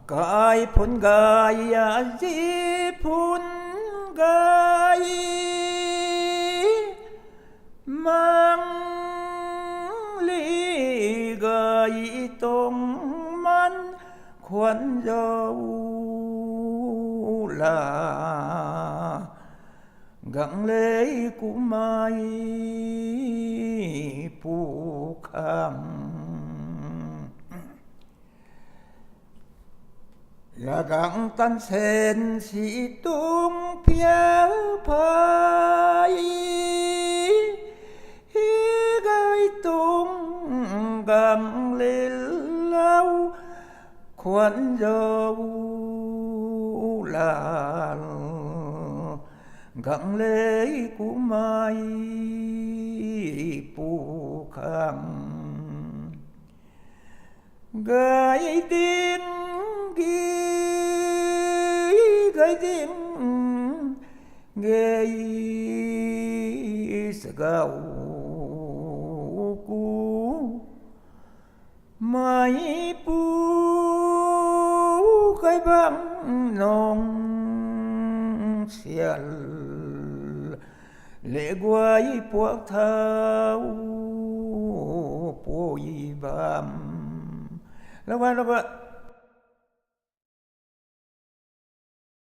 cái phun gai gì phun gai mang ly gai tông man khuẩn dâu là gắng lấy cú mai phù khang là gắng tan sen si tung phía phai gai tung gắng lên lao khuẩn dâu là gắng lấy cú mai phù khang gai tiếng gai tiếng gai sagau ku mai pu gai băng nong xial lệ quay buộc thao bôi bám. Lo ba